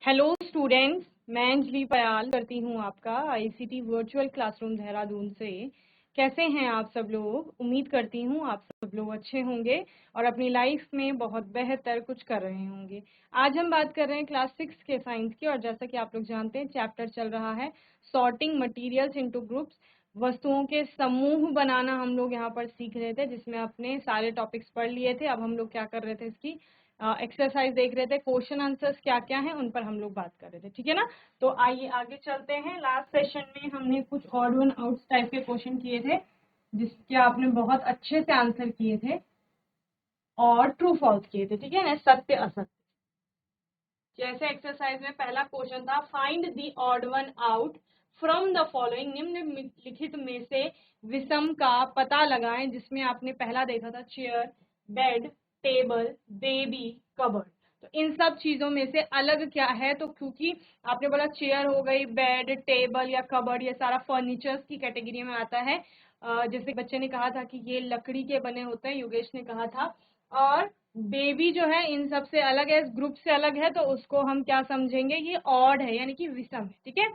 Hello students, मैं अंजलि पयाल करती हूँ आपका आईसीटी वर्चुअल क्लासरूम देहरादून से। कैसे हैं आप सब लोग? उम्मीद करती हूँ आप सब लोग अच्छे होंगे और अपनी लाइफ में बहुत बेहतर कुछ कर रहे होंगे। आज हम बात कर रहे हैं क्लास 6 के साइंस की, और जैसा कि आप लोग जानते हैं चैप्टर चल रहा है सॉर्टिंग मटेरियल्स इनटू ग्रुप्स। वस्तुओं के समूह बनाना हम लोग यहाँ पर सीख रहे थे, जिसमें अपने सारे टॉपिक्स पढ़ लिए थे। अब हम लोग क्या कर रहे थे, इसकी एक्सरसाइज देख रहे थे, क्वेश्चन आंसर्स क्या क्या हैं उन पर हम लोग बात कर रहे थे। ठीक है ना? तो आइए आगे चलते हैं। लास्ट सेशन में हमने कुछ ऑड वन आउट टाइप के क्वेश्चन किए थे, जिसके आपने बहुत अच्छे से आंसर किए थे और ट्रू फॉल्स किए थे। ठीक है ना? सत्य असत्य। जैसे एक्सरसाइज में पहला क्वेश्चन था, find the odd one out from the following, निम्नलिखित में से विषम का पता लगाएं। जिसमें आपने पहला देखा था chair, bed, table, baby, cupboard. तो इन सब चीजों में से अलग क्या है? तो क्योंकि आपने बोला चेयर हो गई, बेड, टेबल या कबर्ड, ये सारा फर्नीचर्स की कैटेगरी में आता है। जैसे बच्चे ने कहा था कि ये लकड़ी के बने होते हैं, योगेश ने कहा था। और बेबी जो है इन सब से अलग है, इस ग्रुप से अलग है, तो उसको हम क्या समझेंगे? ये ऑड है, यानी कि विषम है। ठीक है।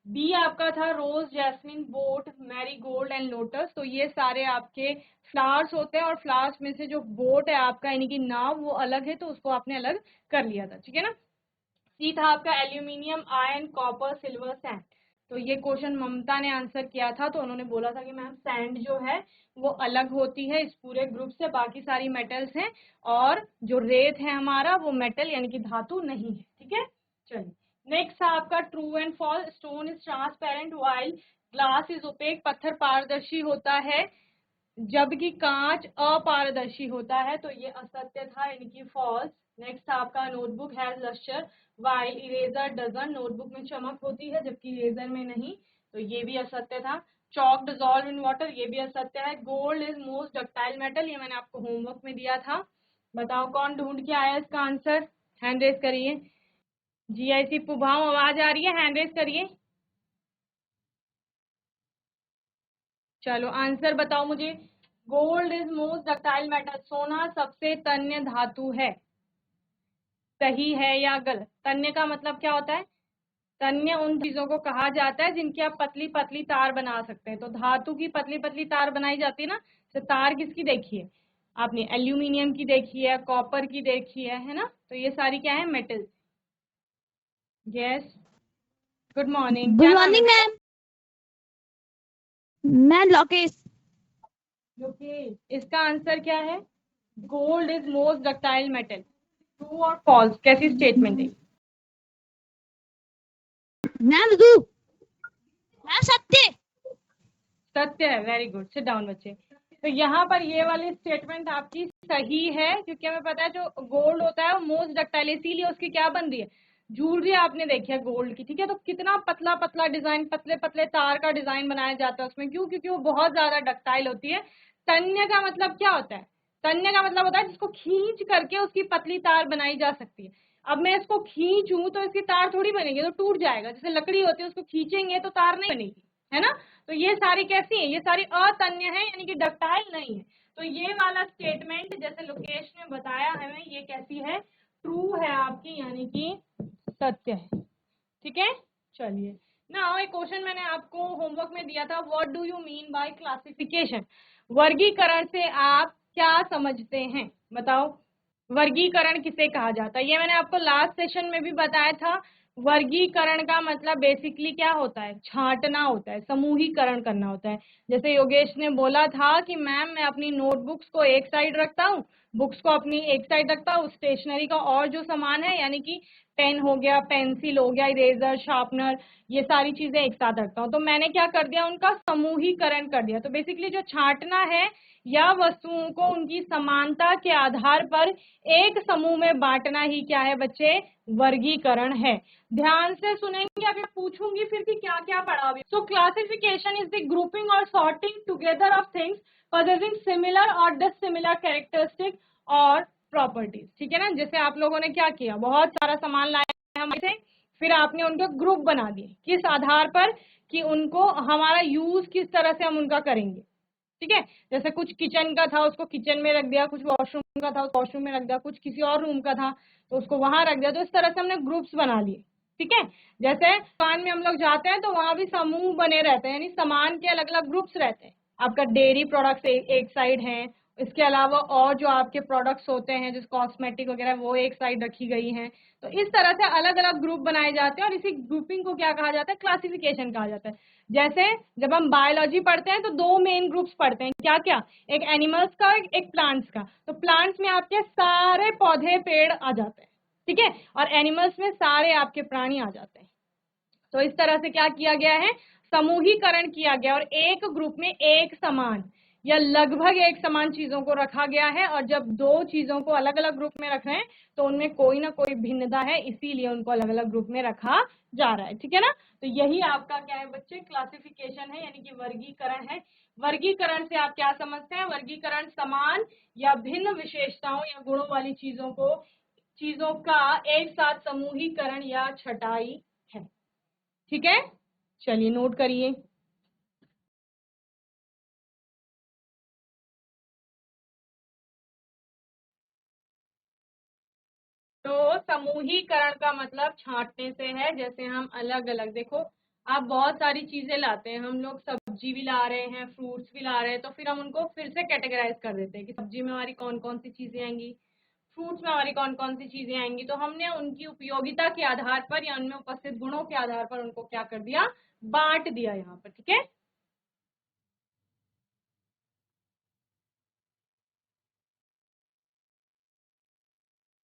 बी आपका था rose, jasmine, boat, marigold and lotus. तो ये सारे आपके फ्लावर्स होते हैं, और फ्लावर्स में से जो बोट है आपका, यानी कि नाव, वो अलग है, तो उसको आपने अलग कर लिया था। ठीक है ना? सी था आपका aluminium, iron, copper, silver, sand. तो ये क्वेश्चन ममता ने आंसर किया था, तो उन्होंने बोला था कि मैम सैंड जो है वो अलग होती है इस पूरे ग्रुप से, बाकी सारी मेटल्स हैं, और जो रेत है हमारा वो मेटल यानी कि धातु नहीं है। ठीक है, चलिए नेक्स्ट था आपका true and false. Stone is transparent while glass is opaque. पत्थर पारदर्शी होता है जबकि कांच अपारदर्शी होता है, तो ये असत्य था, यानी कि फॉल्स। नेक्स्ट आपका notebook has lustre while eraser doesn't. Notebook में चमक होती है जबकि इरेजर में नहीं, तो ये भी असत्य था। चॉक डिजॉल्व इन वाटर, ये भी असत्य है। Gold is most ductile metal, ये मैंने आपको होमवर्क में दिया था। बताओ कौन ढूंढ के आया इसका आंसर? हैंड रेज करिए। जीआईसी पुभाव आवाज आ रही है? हैंड रेज करिए। चलो आंसर बताओ मुझे। Gold is most ductile metal, सोना सबसे तन्य धातु है। सही है या गलत? तन्य का मतलब क्या होता है? तन्य उन चीजों को कहा जाता है जिनकी आप पतली पतली तार बना सकते हैं। तो धातु की पतली पतली तार बनाई जाती है ना। तो तार किसकी देखी है आपने? एल्यूमिनियम की देखी है, कॉपर की देखी है ना? तो ये सारी क्या है? Metal. Yes, good morning. Good क्या नाम है मॉर्निंग बेटा? मैम। मैं लोकेश। ओके, इसका आंसर क्या है? Gold is most ductile metal. True और फॉल्स कैसी स्टेटमेंट है? मैम दू मैम सत्य। सत्य है। वेरी गुड, सिट डाउन बच्चे। तो यहाँ पर ये वाली स्टेटमेंट आपकी सही है, क्योंकि हमें पता है जो गोल्ड होता है वो मोस्ट डक्टाइल, इसीलिए उसकी क्या बन रही है? ज्वेलरी आपने देखी है गोल्ड की। ठीक है, तो कितना पतला पतला डिजाइन, पतले पतले तार का डिजाइन बनाया जाता है उसमें। क्यों? क्योंकि वो बहुत ज्यादा डक्टाइल होती है। तन्य का मतलब क्या होता है? तन्य का मतलब होता है जिसको खींच करके उसकी पतली तार बनाई जा सकती है। अब मैं इसको खींचूं तो इसकी तार थोड़ी बनेगी, तो टूट जाएगा। जैसे लकड़ी होती है, उसको खींचेंगे तो तार नहीं बनेगी, है ना? तो ये सारी कैसी है? ये सारी अतन्य है, यानी कि डक्टाइल नहीं है। तो ये वाला स्टेटमेंट जैसे लोकेश ने बताया हमें, ये कैसी है? ट्रू है आपकी, यानी कि सत्य है। ठीक है, चलिए ना। एक क्वेश्चन मैंने आपको होमवर्क में दिया था, what do you mean by classification? वर्गीकरण से आप क्या समझते हैं? बताओ, वर्गीकरण किसे कहा जाता है? ये मैंने आपको लास्ट सेशन में भी बताया था। वर्गीकरण का मतलब बेसिकली क्या होता है? छांटना होता है, समूहीकरण करना होता है। जैसे योगेश ने बोला था कि मैम मैं अपनी नोटबुक्स को एक साइड रखता हूँ, बुक्स को अपनी एक साइड रखता हूँ, स्टेशनरी का और जो सामान है यानी कि पेन हो गया, पेंसिल हो गया, इरेजर, शार्पनर, ये सारी चीजें एक साथ रखता हूँ। तो मैंने क्या कर दिया? उनका समूहीकरण कर दिया। तो बेसिकली जो छांटना है या वस्तुओं को उनकी समानता के आधार पर एक समूह में बांटना ही क्या है बच्चे? वर्गीकरण है। ध्यान से सुनेंगे, अभी पूछूंगी फिर कि क्या क्या पढ़ा अभी। So classification is the grouping और sorting together of things possessing similar और डिसिमिलर कैरेक्टरिस्टिक और प्रॉपर्टीज। ठीक है ना? जैसे आप लोगों ने क्या किया, बहुत सारा सामान लाया हमारे से, फिर आपने उनके ग्रुप बना दिए। किस आधार पर? कि उनको हमारा यूज किस तरह से हम उनका करेंगे। ठीक है। जैसे कुछ किचन का था उसको किचन में रख दिया, कुछ वॉशरूम का था उसको वॉशरूम में रख दिया, कुछ किसी और रूम का था तो उसको वहां रख दिया। तो इस तरह से हमने ग्रुप्स बना लिए। ठीक है। जैसे दुकान में हम लोग जाते हैं तो वहां भी समूह बने रहते हैं, यानी सामान के अलग अलग ग्रुप्स रहते हैं। आपका डेयरी प्रोडक्ट्स एक साइड है, इसके अलावा और जो आपके प्रोडक्ट्स होते हैं जैसे कॉस्मेटिक वगैरह वो एक साइड रखी गई हैं। तो इस तरह से अलग अलग ग्रुप बनाए जाते हैं और इसी ग्रुपिंग को क्या कहा जाता है, क्लासिफिकेशन कहा जाता है। जैसे जब हम बायोलॉजी पढ़ते हैं तो दो मेन ग्रुप्स पढ़ते हैं, क्या क्या, एक एनिमल्स का और एक प्लांट्स का। तो प्लांट्स में आपके सारे पौधे पेड़ आ जाते हैं, ठीक है, और एनिमल्स में सारे आपके प्राणी आ जाते हैं। तो इस तरह से क्या किया गया है, समूहीकरण किया गया और एक ग्रुप में एक समान या लगभग एक समान चीजों को रखा गया है। और जब दो चीजों को अलग अलग ग्रुप में रख रहे हैं तो उनमें कोई ना कोई भिन्नता है, इसीलिए उनको अलग अलग ग्रुप में रखा जा रहा है। ठीक है ना। तो यही आपका क्या है बच्चे, क्लासिफिकेशन है, यानी कि वर्गीकरण है। वर्गीकरण से आप क्या समझते हैं, वर्गीकरण समान या भिन्न विशेषताओं या गुणों वाली चीजों का एक साथ समूहीकरण या छटाई है। ठीक है, चलिए नोट करिए। तो समूहीकरण का मतलब छांटने से है। जैसे हम अलग अलग, देखो आप बहुत सारी चीजें लाते हैं, हम लोग सब्जी भी ला रहे हैं, फ्रूट्स भी ला रहे हैं, तो फिर हम उनको फिर से कैटेगराइज कर देते हैं कि सब्जी में हमारी कौन कौन सी चीजें आएंगी, फ्रूट्स में हमारी कौन कौन सी चीजें आएंगी। तो हमने उनकी उपयोगिता के आधार पर या उनमें उपस्थित गुणों के आधार पर उनको क्या कर दिया, बांट दिया यहाँ पर। ठीक है।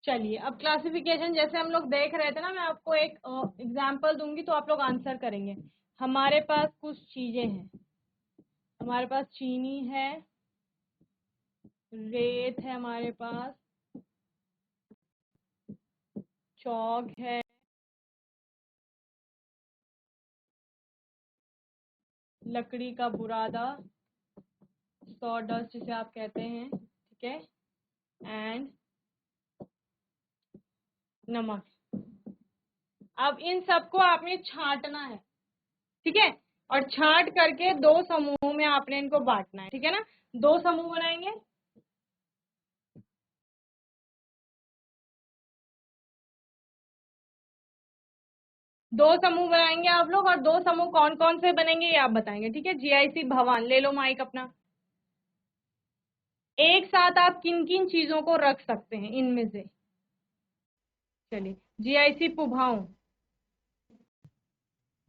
चलिए अब क्लासिफिकेशन जैसे हम लोग देख रहे थे ना, मैं आपको एक एग्जांपल दूंगी तो आप लोग आंसर करेंगे। हमारे पास कुछ चीजें हैं, हमारे पास चीनी है, रेत है, हमारे पास चौक है, लकड़ी का बुरादा, सॉडस्ट जिसे आप कहते हैं, ठीक है, एंड नमक। अब इन सबको आपने छांटना है, ठीक है, और छांट करके दो समूहों में आपने इनको बांटना है। ठीक है ना। दो समूह बनाएंगे, दो समूह बनाएंगे आप लोग, और दो समूह कौन कौन से बनेंगे ये आप बताएंगे। ठीक है। जीआईसी भवान ले लो माइक अपना। एक साथ आप किन किन चीजों को रख सकते हैं इनमें से, चलिए। जीआईसी पुभाव।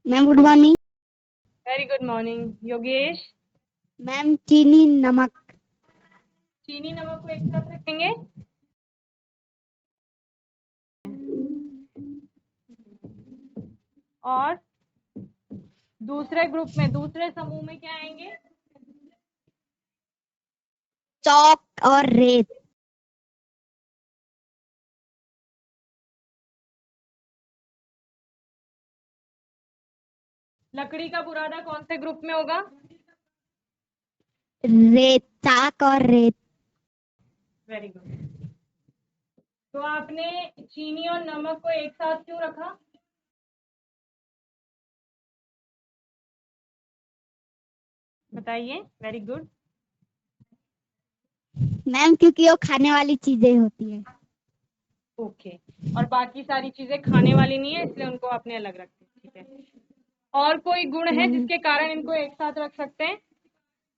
Ma'am good morning. Very good morning Yogesh. Ma'am चीनी नमक। चीनी नमक को एक साथ रखेंगे। और दूसरे ग्रुप में, दूसरे समूह में क्या आएंगे, चौक और रेत। लकड़ी का बुरादा कौन से ग्रुप में होगा, रेत, चाक और रेत। Very good. तो आपने चीनी और नमक को एक साथ क्यों रखा, बताइए। Very good. मैम क्योंकि वो खाने वाली चीजें होती है। ओके। और बाकी सारी चीजें खाने वाली नहीं है इसलिए उनको आपने अलग रख दिया। ठीक है। और कोई गुण है जिसके कारण इनको एक साथ रख सकते हैं,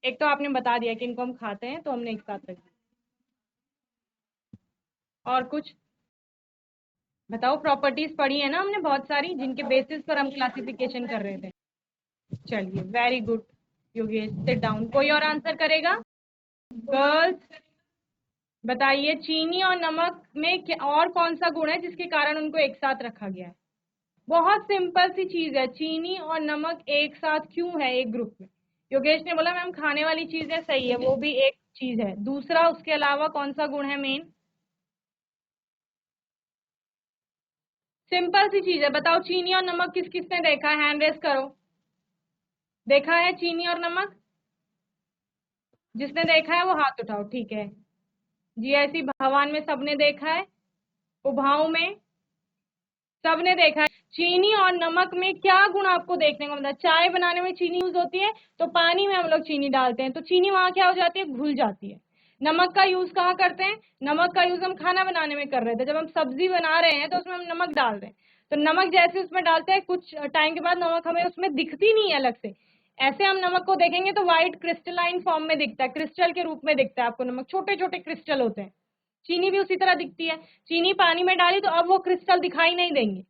एक तो आपने बता दिया कि इनको हम खाते हैं तो हमने एक साथ रख दिया, और कुछ बताओ। प्रॉपर्टीज पढ़ी है ना हमने बहुत सारी, जिनके बेसिस पर हम क्लासिफिकेशन कर रहे थे। चलिए very good Yogesh, sit down. कोई और आंसर करेगा, गर्ल्स बताइए। चीनी और नमक में और कौन सा गुण है जिसके कारण उनको एक साथ रखा गया है। बहुत सिंपल सी चीज है, चीनी और नमक एक साथ क्यों है एक ग्रुप में। योगेश ने बोला मैम खाने वाली चीजें, सही है, वो भी एक चीज है। दूसरा उसके अलावा कौन सा गुण है मेन, सिंपल सी चीज है, बताओ। चीनी और नमक किस किसने देखा है, हैंड रेस करो। देखा है चीनी और नमक, जिसने देखा है वो हाथ उठाओ। ठीक है। जीआईसी भवान में सबने देखा है, उभाऊ में सबने देखा है। चीनी और नमक में क्या गुण आपको देखने को मिलता है? चाय बनाने में चीनी यूज होती है, तो पानी में हम लोग चीनी डालते हैं, तो चीनी वहां क्या हो जाती है? घुल जाती है। नमक का यूज कहाँ करते हैं? नमक का यूज हम खाना बनाने में कर रहे थे, जब हम सब्जी बना रहे हैं तो उसमें हम नमक डाल रहे हैं, तो नमक जैसे उसमें डालते हैं कुछ टाइम के बाद नमक हमें उसमें दिखती नहीं है अलग से। ऐसे हम नमक को देखेंगे तो व्हाइट क्रिस्टलाइन फॉर्म में दिखता है, क्रिस्टल के रूप में दिखता है आपको नमक, छोटे छोटे क्रिस्टल होते हैं। चीनी भी उसी तरह दिखती है। चीनी पानी में डाली तो अब वो क्रिस्टल दिखाई नहीं देंगे।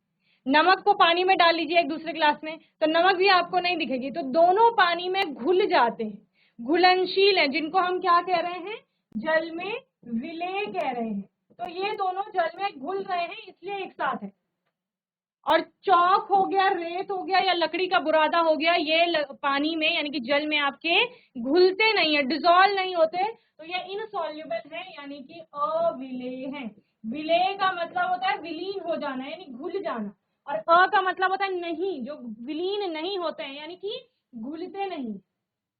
नमक को पानी में डाल लीजिए एक दूसरे गिलास में, तो नमक भी आपको नहीं दिखेगी। तो दोनों पानी में घुल जाते हैं, घुलनशील है, जिनको हम क्या कह रहे हैं? जल में विलेय कह रहे हैं। तो ये दोनों जल में घुल रहे हैं, इसलिए एक साथ है। और चौक हो गया, रेत हो गया, या लकड़ी का बुरादा हो गया, ये पानी में यानी कि जल में आपके घुलते नहीं है, डिजोल्व नहीं होते, तो ये इनसॉल्युबल है, यानी कि अविलेय है। विलेय का मतलब होता है विलीन हो जाना, यानी घुल जाना, और अ का मतलब होता है नहीं, जो विलीन नहीं होते हैं, यानी कि घुलते नहीं।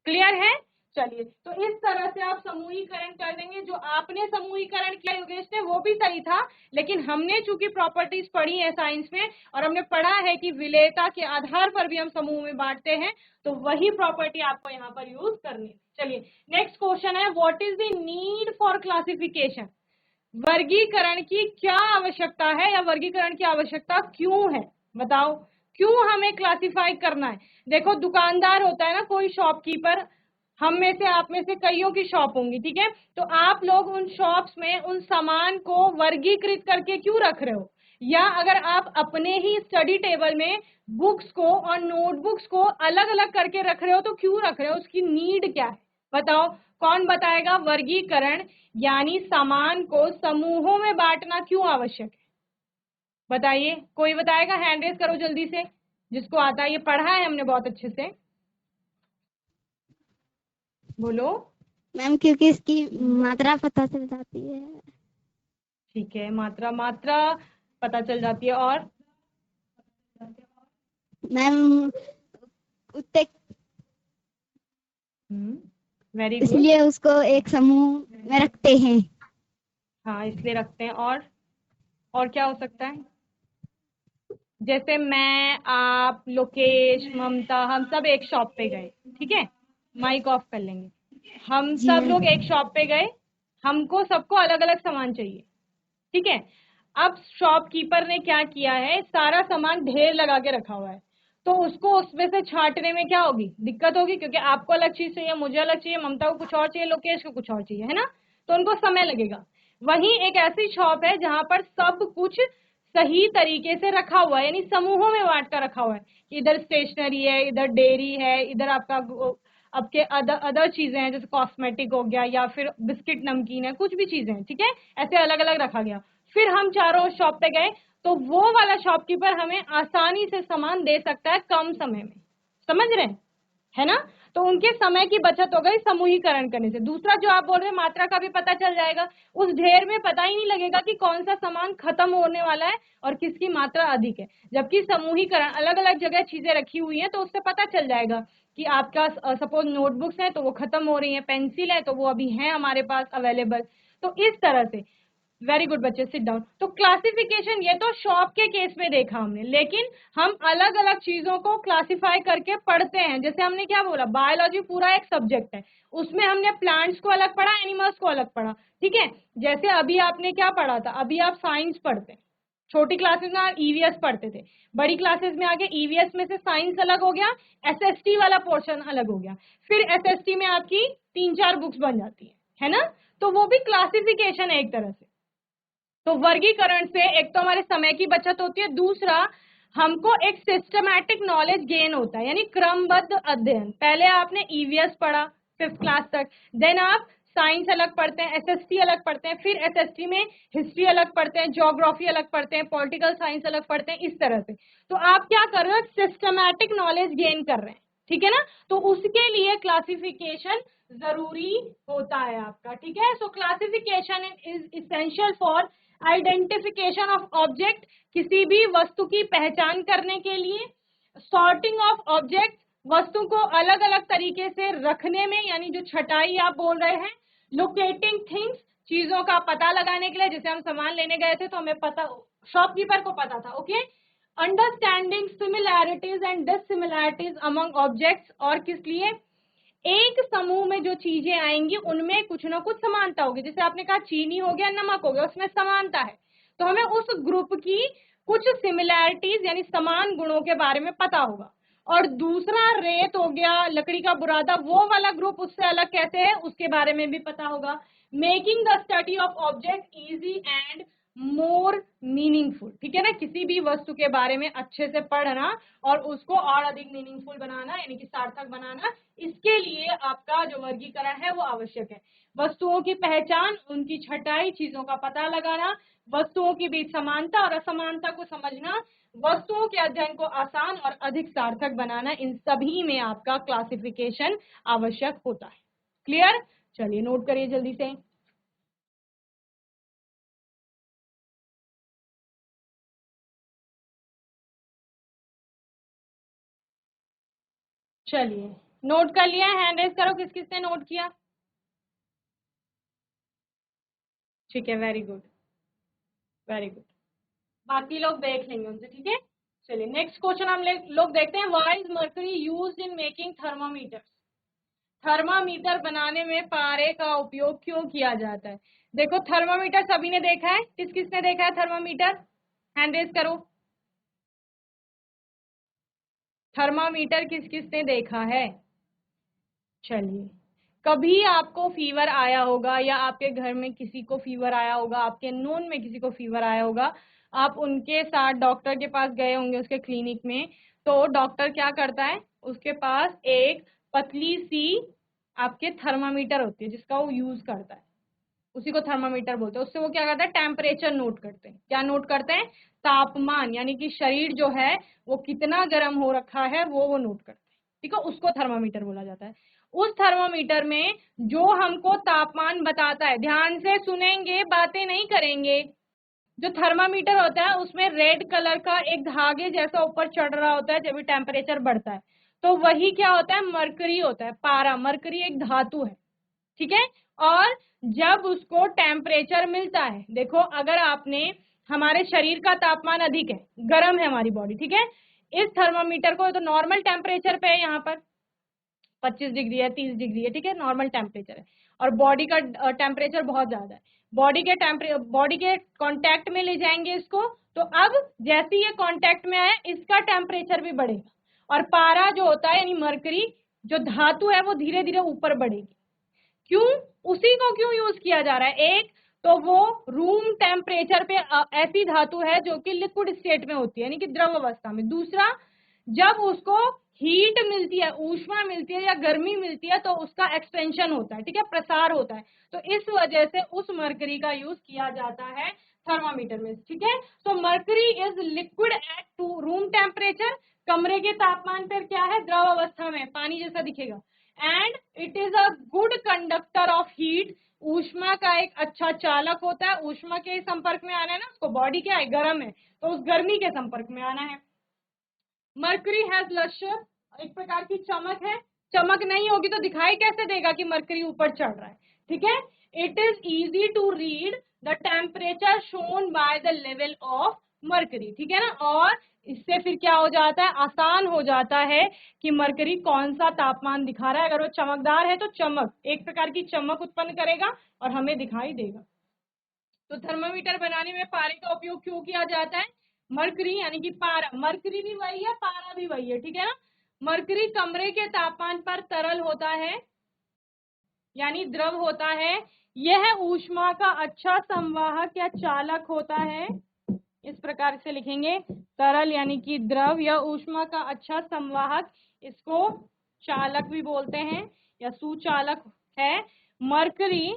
क्लियर है? चलिए, तो इस तरह से आप समूहीकरण कर देंगे। जो आपने समूहीकरण किया योगेश ने वो भी सही था, लेकिन हमने चूंकि प्रॉपर्टीज पढ़ी है साइंस में, और हमने पढ़ा है कि विलेयता के आधार पर भी हम समूह में बांटते हैं, तो वही प्रॉपर्टी आपको यहाँ पर यूज करनी है। चलिए, नेक्स्ट क्वेश्चन है, what is the need for classification? वर्गीकरण की क्या आवश्यकता है, या वर्गीकरण की आवश्यकता क्यों है? बताओ, क्यों हमें क्लासिफाई करना है? देखो, दुकानदार होता है ना, कोई शॉपकीपर, हम में से आप में से कईयों की शॉप होंगी, ठीक है, तो आप लोग उन शॉप्स में उन सामान को वर्गीकृत करके क्यों रख रहे हो? या अगर आप अपने ही स्टडी टेबल में बुक्स को और नोटबुक्स को अलग अलग करके रख रहे हो, तो क्यों रख रहे हो? उसकी नीड क्या है? बताओ, कौन बताएगा? वर्गीकरण यानी सामान को समूहों में बांटना क्यों आवश्यक है? बताइए, कोई बताएगा? हैंड रेज करो जल्दी से, जिसको आता है, ये पढ़ा है हमने बहुत अच्छे से। बोलो। मैम क्योंकि इसकी मात्रा पता चल जाती है। ठीक है, मात्रा पता चल जाती है, और मैम उत्ते वेरी गुड। इसलिए उसको एक समूह में रखते हैं। हाँ, इसलिए रखते हैं। और क्या हो सकता है? जैसे मैं, आप, लोकेश, ममता, हम सब एक शॉप पे गए, ठीक है, माइक ऑफ कर लेंगे। हम जी सब मैम। लोग एक शॉप पे गए, हमको सबको अलग अलग सामान चाहिए, ठीक है। अब शॉपकीपर ने क्या किया है? सारा सामान ढेर लगा के रखा हुआ है, तो उसको उसमें से छांटने में क्या होगी? दिक्कत होगी, क्योंकि आपको अलग चीज चाहिए, मुझे अलग चाहिए, ममता को कुछ और चाहिए, लोकेश को कुछ और चाहिए, है ना, तो उनको समय लगेगा। वहीं एक ऐसी शॉप है जहां पर सब कुछ सही तरीके से रखा हुआ है, यानी समूहों में बांट कर रखा हुआ है, कि इधर स्टेशनरी है, इधर डेयरी है, इधर आपके अदर चीजें हैं, जैसे कॉस्मेटिक हो गया, या फिर बिस्किट नमकीन है, कुछ भी चीजें हैं, ठीक है, ऐसे अलग अलग रखा गया। फिर हम चारों शॉप पे गए, तो वो वाला शॉपकीपर हमें आसानी से सामान दे सकता है कम समय में, समझ रहे हैं, है ना, तो उनके समय की बचत हो गई समूहीकरण करने से। दूसरा जो आप बोल रहे हैं, मात्रा का भी पता चल जाएगा, उस ढेर में पता ही नहीं लगेगा कि कौन सा सामान खत्म होने वाला है और किसकी मात्रा अधिक है। जबकि समूहीकरण, अलग अलग जगह चीजें रखी हुई हैं, तो उससे पता चल जाएगा कि आपका सपोज नोटबुक्स है तो वो खत्म हो रही है, पेंसिल है तो वो अभी है हमारे पास अवेलेबल। तो इस तरह से, वेरी गुड बच्चे, सिट डाउन। तो क्लासिफिकेशन, ये तो शॉप के केस में देखा हमने, लेकिन हम अलग अलग चीजों को क्लासिफाई करके पढ़ते हैं। जैसे हमने क्या बोला, बायोलॉजी पूरा एक सब्जेक्ट है, उसमें हमने प्लांट्स को अलग पढ़ा, एनिमल्स को अलग पढ़ा, ठीक है। जैसे अभी आपने क्या पढ़ा था, अभी आप साइंस पढ़ते हैं, छोटी क्लासेस में आप ईवीएस पढ़ते थे, बड़ी क्लासेस में आके ईवीएस में से साइंस अलग हो गया, एसएसटी वाला पोर्शन अलग हो गया, फिर एसएसटी में आपकी 3-4 बुक्स बन जाती है ना, तो वो भी क्लासिफिकेशन है एक तरह से। तो वर्गीकरण से एक तो हमारे समय की बचत होती है, दूसरा हमको एक सिस्टमैटिक नॉलेज गेन होता है, यानी क्रमबद्ध अध्ययन। पहले आपने ईवीएस पढ़ा 5th क्लास तक, देन आप साइंस अलग पढ़ते हैं, एसएसटी अलग पढ़ते हैं, फिर एसएसटी में हिस्ट्री अलग पढ़ते हैं, ज्योग्राफी अलग पढ़ते हैं, पॉलिटिकल साइंस अलग पढ़ते हैं, इस तरह से। तो आप क्या कर रहे हो? सिस्टमैटिक नॉलेज गेन कर रहे हैं, ठीक है ना, तो उसके लिए क्लासिफिकेशन जरूरी होता है आपका, ठीक है। सो classification is essential for identification of object, किसी भी वस्तु की पहचान करने के लिए, सॉर्टिंग ऑफ ऑब्जेक्ट, वस्तु को अलग अलग तरीके से रखने में, यानी जो छटाई आप बोल रहे हैं, लोकेटिंग थिंग्स, चीजों का पता लगाने के लिए, जैसे हम सामान लेने गए थे तो हमें पता, शॉपकीपर को पता था, okay, understanding similarities and dissimilarities among objects, और किस लिए, एक समूह में जो चीजें आएंगी उनमें कुछ ना कुछ समानता होगी। जैसे आपने कहा चीनी हो गया, नमक हो गया, उसमें समानता है, तो हमें उस ग्रुप की कुछ सिमिलैरिटीज यानी समान गुणों के बारे में पता होगा। और दूसरा रेत हो गया, लकड़ी का बुरादा, वो वाला ग्रुप उससे अलग कैसे है उसके बारे में भी पता होगा। Making the study of object easy and more meaningful, ठीक है ना, किसी भी वस्तु के बारे में अच्छे से पढ़ना और उसको और अधिक मीनिंगफुल बनाना यानी कि सार्थक बनाना, इसके लिए आपका जो वर्गीकरण है वो आवश्यक है। वस्तुओं की पहचान, उनकी छटाई, चीजों का पता लगाना, वस्तुओं के बीच समानता और असमानता को समझना, वस्तुओं के अध्ययन को आसान और अधिक सार्थक बनाना, इन सभी में आपका क्लासिफिकेशन आवश्यक होता है। क्लियर? चलिए नोट करिए जल्दी से। चलिए नोट कर लिया, हैंड रेज करो किस किसने नोट किया। ठीक है, वेरी गुड वेरी गुड, बाकी लोग देख लेंगे उनसे, ठीक है। चलिए नेक्स्ट क्वेश्चन हम लोग देखते हैं। Why is mercury used in making thermometer, thermometer बनाने में पारे का उपयोग क्यों किया जाता है। देखो थर्मामीटर सभी ने देखा है, किस किसने देखा है थर्मामीटर, हैंड रेज करो। थर्मामीटर किस किसने देखा है। चलिए, कभी आपको फीवर आया होगा या आपके घर में किसी को फीवर आया होगा, आपके नोन में किसी को फीवर आया होगा, आप उनके साथ डॉक्टर के पास गए होंगे उसके क्लिनिक में, तो डॉक्टर क्या करता है, उसके पास एक पतली सी आपके थर्मामीटर होती है जिसका वो यूज करता है, उसी को थर्मामीटर बोलते हैं। उससे वो क्या करता है, टेम्परेचर नोट करते हैं। क्या नोट करते हैं, तापमान, यानी कि शरीर जो है वो कितना गर्म हो रखा है वो नोट करते हैं, ठीक है, उसको थर्मामीटर बोला जाता है। उस थर्मामीटर में जो हमको तापमान बताता है, ध्यान से सुनेंगे, बातें नहीं करेंगे, जो थर्मामीटर होता है उसमें रेड कलर का एक धागे जैसा ऊपर चढ़ रहा होता है जब भी टेम्परेचर बढ़ता है, तो वही क्या होता है, मरकरी होता है, पारा। मरकरी एक धातु है, ठीक है। और जब उसको टेम्परेचर मिलता है, देखो अगर आपने, हमारे शरीर का तापमान अधिक है, गर्म है हमारी बॉडी, ठीक है, इस थर्मामीटर को तो नॉर्मल टेम्परेचर पे है, यहाँ पर 25 डिग्री है, 30 डिग्री है, ठीक है, नॉर्मल टेम्परेचर है, और बॉडी का टेम्परेचर बहुत ज्यादा है, बॉडी के कांटेक्ट में ले जाएंगे इसको, तो अब जैसे ये कांटेक्ट में आया इसका टेम्परेचर भी बढ़ेगा, और पारा जो होता है यानी मरकरी जो धातु है वो धीरे धीरे ऊपर बढ़ेगी। क्यों, उसी को क्यों यूज किया जा रहा है, एक तो वो रूम टेम्परेचर पे ऐसी धातु है जो कि लिक्विड स्टेट में होती है यानी कि द्रव अवस्था में। दूसरा, जब उसको हीट मिलती है, ऊष्मा मिलती है या गर्मी मिलती है, तो उसका एक्सपेंशन होता है, ठीक है, प्रसार होता है, तो इस वजह से उस मरकरी का यूज किया जाता है थर्मामीटर में, ठीक है। तो mercury is liquid at room temperature, कमरे के तापमान पर क्या है, द्रव अवस्था में, पानी जैसा दिखेगा, and it is a good conductor of heat, ऊष्मा का एक अच्छा चालक होता है। ऊष्मा के संपर्क में आना है ना, उसको बॉडी क्या है, गर्म है, तो उस गर्मी के संपर्क में आना है। मरकरी हैज लस्टर, एक प्रकार की चमक है, चमक नहीं होगी तो दिखाई कैसे देगा कि मरकरी ऊपर चढ़ रहा है, ठीक है। It is easy to read the temperature shown by the level of mercury, ठीक है ना, और इससे फिर क्या हो जाता है, आसान हो जाता है कि मरकरी कौन सा तापमान दिखा रहा है। अगर वो चमकदार है तो चमक, एक प्रकार की चमक उत्पन्न करेगा और हमें दिखाई देगा। तो थर्मामीटर बनाने में पारे का उपयोग क्यों किया जाता है, मरकरी यानी कि पारा, मरकरी भी वही है, पारा भी वही है, ठीक है ना। मरकरी कमरे के तापमान पर तरल होता है यानी द्रव होता है, यह ऊष्मा का अच्छा संवाहक या चालक होता है, इस प्रकार से लिखेंगे, तरल यानी कि द्रव या ऊष्मा का अच्छा संवाहक, इसको चालक भी बोलते हैं या सुचालक है। मरकरी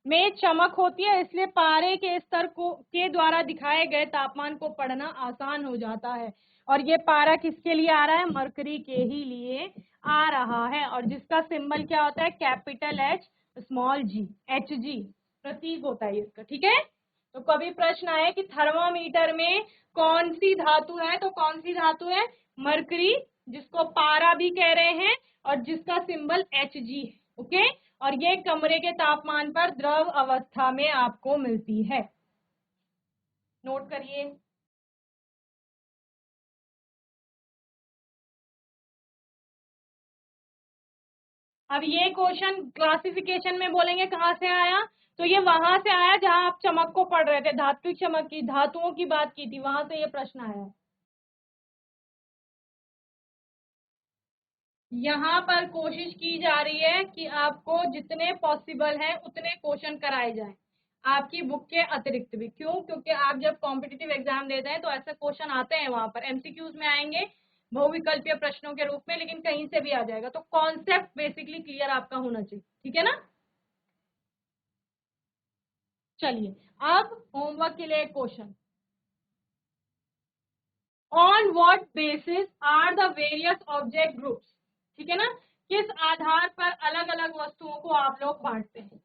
में चमक होती है, इसलिए पारे के स्तर को के द्वारा दिखाए गए तापमान को पढ़ना आसान हो जाता है। और ये पारा किसके लिए आ रहा है, मरकरी के ही लिए आ रहा है, और जिसका सिंबल क्या होता है, कैपिटल एच स्मॉल जी, एच जी प्रतीक होता है इसका, ठीक है। तो कभी प्रश्न आए कि थर्मामीटर में कौन सी धातु है, तो कौन सी धातु है, मरकरी, जिसको पारा भी कह रहे हैं और जिसका सिंबल एच जी है, ओके। और ये कमरे के तापमान पर द्रव अवस्था में आपको मिलती है, नोट करिए। अब ये क्वेश्चन क्लासिफिकेशन में बोलेंगे कहाँ से आया, तो ये वहां से आया जहां आप चमक को पढ़ रहे थे, धात्विक चमक की, धातुओं की बात की थी, वहां से ये प्रश्न आया। यहाँ पर कोशिश की जा रही है कि आपको जितने पॉसिबल है उतने क्वेश्चन कराए जाएं, आपकी बुक के अतिरिक्त भी। क्यों? क्योंकि आप जब कॉम्पिटिटिव एग्जाम देते हैं तो ऐसे क्वेश्चन आते हैं, वहां पर एमसीक्यूज में आएंगे बहुविकल्पीय प्रश्नों के रूप में, लेकिन कहीं से भी आ जाएगा। तो कॉन्सेप्ट बेसिकली क्लियर आपका होना चाहिए, ठीक है ना। चलिए अब होमवर्क के लिए question, on what basis are the various object groups, ठीक है ना, किस आधार पर अलग अलग वस्तुओं को आप लोग बांटते हैं।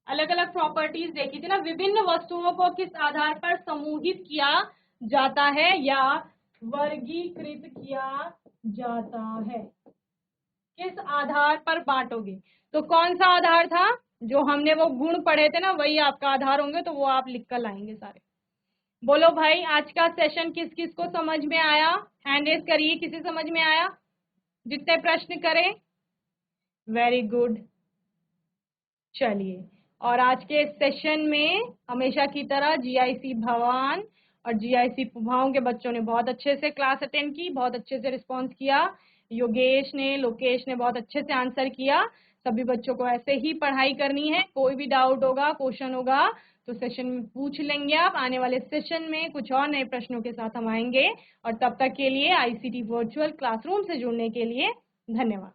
अलग अलग प्रॉपर्टीज देखी थी ना, विभिन्न वस्तुओं को किस आधार पर समूहित किया जाता है या वर्गीकृत किया जाता है, किस आधार पर बांटोगे। तो कौन सा आधार था, जो हमने वो गुण पढ़े थे ना, वही आपका आधार होंगे, तो वो आप लिख कर लाएंगे सारे। बोलो भाई, आज का सेशन किस किस को समझ में आया, हैंड रेज करिए, किसे समझ में आया, जितने प्रश्न करें। Very good. चलिए, और आज के सेशन में हमेशा की तरह जीआईसी भवान और जीआईसी पुभाओं के बच्चों ने बहुत अच्छे से क्लास अटेंड की, बहुत अच्छे से रिस्पॉन्स किया। योगेश ने, लोकेश ने बहुत अच्छे से आंसर किया। सभी बच्चों को ऐसे ही पढ़ाई करनी है। कोई भी डाउट होगा, क्वेश्चन होगा तो सेशन में पूछ लेंगे आप। आने वाले सेशन में कुछ और नए प्रश्नों के साथ हम आएंगे, और तब तक के लिए आईसीटी वर्चुअल क्लासरूम से जुड़ने के लिए धन्यवाद।